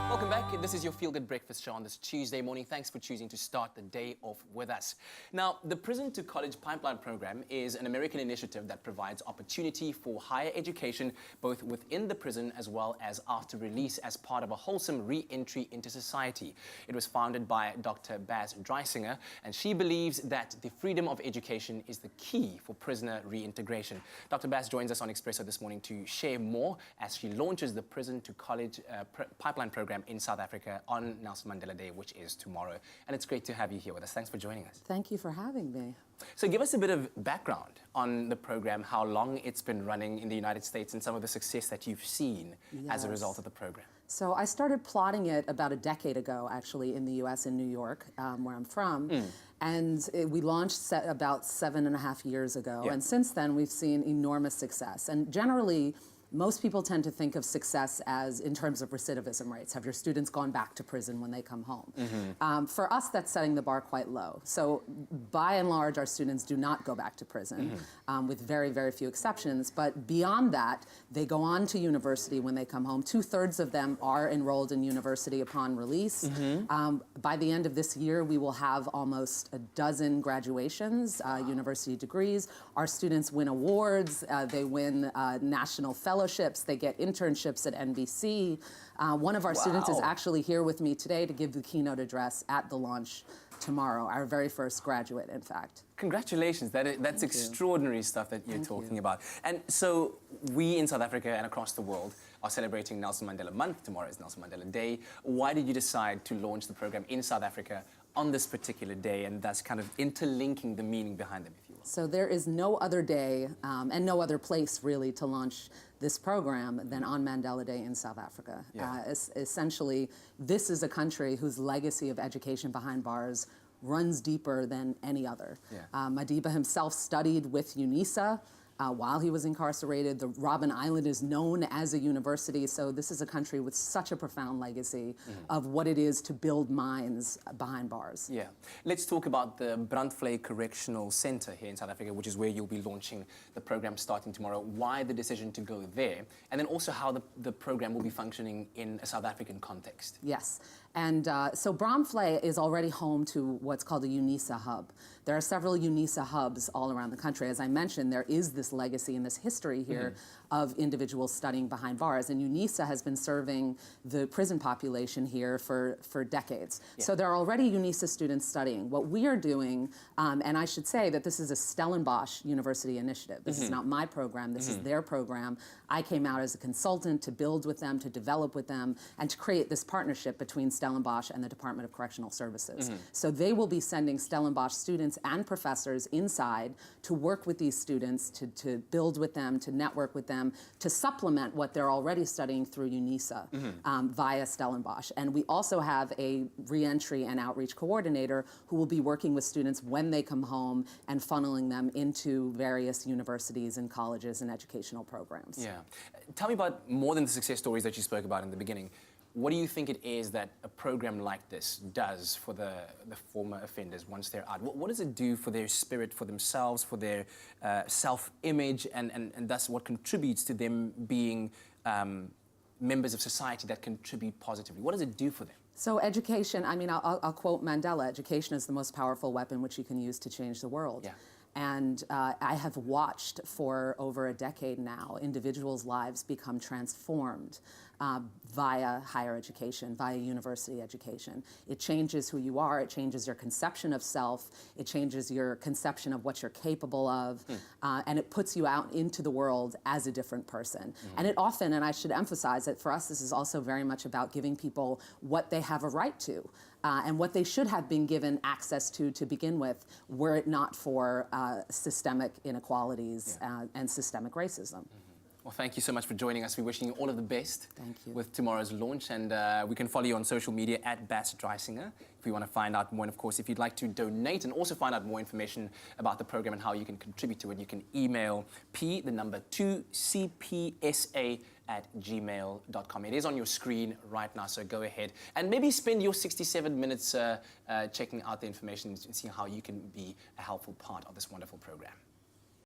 Welcome back. This is your Feel Good Breakfast Show on this Tuesday morning. Thanks for choosing to start the day off with us. Now, the Prison to College Pipeline Program is an American initiative that provides opportunity for higher education, both within the prison as well as after release, as part of a wholesome re-entry into society. It was founded by Dr. Baz Dreisinger, and she believes that the freedom of education is the key for prisoner reintegration. Dr. Baz joins us on Expresso this morning to share more as she launches the Prison to College Pipeline Program in South Africa on Nelson Mandela Day, which is tomorrow. And it's great to have you here with us. Thanks for joining us. Thank you for having me. So give us a bit of background on the program, how long it's been running in the United States, and some of the success that you've seen as a result of the program. So I started plotting it about a decade ago, actually, in the US, in New York, where I'm from. And we launched about 7.5 years ago. And since then, we've seen enormous success. And generally, most people tend to think of success as in terms of recidivism rates. Have your students gone back to prison when they come home? For us, that's setting the bar quite low. So by and large, our students do not go back to prison, with very, very few exceptions. But beyond that, they go on to university when they come home. 2/3 of them are enrolled in university upon release. By the end of this year, we will have almost a dozen graduations, university degrees. Our students win awards. They win national fellowships. They get internships at NBC. One of our students is actually here with me today to give the keynote address at the launch tomorrow, our very first graduate, in fact. Congratulations. That's extraordinary stuff that you're talking about. And so we in South Africa and across the world are celebrating Nelson Mandela Month. Tomorrow is Nelson Mandela Day. Why did you decide to launch the program in South Africa on this particular day, and thus kind of interlinking the meaning behind them, if you will? So there is no other day and no other place really to launch this program than on Mandela Day in South Africa. Essentially, this is a country whose legacy of education behind bars runs deeper than any other. Madiba himself studied with UNISA while he was incarcerated. The Robben Island is known as a university, so this is a country with such a profound legacy of what it is to build minds behind bars. Let's talk about the Brandvlei Correctional Center here in South Africa, which is where you'll be launching the program starting tomorrow. Why the decision to go there? And then also how the program will be functioning in a South African context. Yes. And so Brandvlei is already home to what's called a UNISA hub. There are several UNISA hubs all around the country. As I mentioned, there is this legacy and this history here of individuals studying behind bars. And UNISA has been serving the prison population here for decades. So there are already UNISA students studying. What we are doing, and I should say that this is a Stellenbosch University initiative. This is not my program, this is their program. I came out as a consultant to build with them, to develop with them, and to create this partnership between Stellenbosch and the Department of Correctional Services. So they will be sending Stellenbosch students and professors inside to work with these students, to build with them, to network with them, to supplement what they're already studying through UNISA via Stellenbosch. And we also have a reentry and outreach coordinator who will be working with students when they come home and funneling them into various universities and colleges and educational programs. Tell me about more than the success stories that you spoke about in the beginning. What do you think it is that a program like this does for the former offenders once they're out? What does it do for their spirit, for themselves, for their self-image, and thus what contributes to them being members of society that contribute positively? What does it do for them? So education, I mean, I'll quote Mandela, education is the most powerful weapon which you can use to change the world. And I have watched for over a decade now individuals' lives become transformed via higher education, via university education. It changes who you are, it changes your conception of self, it changes your conception of what you're capable of, and it puts you out into the world as a different person. And it often, and I should emphasize that for us, this is also very much about giving people what they have a right to. And what they should have been given access to begin with, were it not for systemic inequalities and systemic racism. Well, thank you so much for joining us. We're wishing you all of the best with tomorrow's launch. And we can follow you on social media at Baz Dreisinger if you want to find out more. And of course, if you'd like to donate and also find out more information about the program and how you can contribute to it, you can email p2cpsa@gmail.com. It is on your screen right now, so go ahead and maybe spend your 67 minutes checking out the information and see how you can be a helpful part of this wonderful program.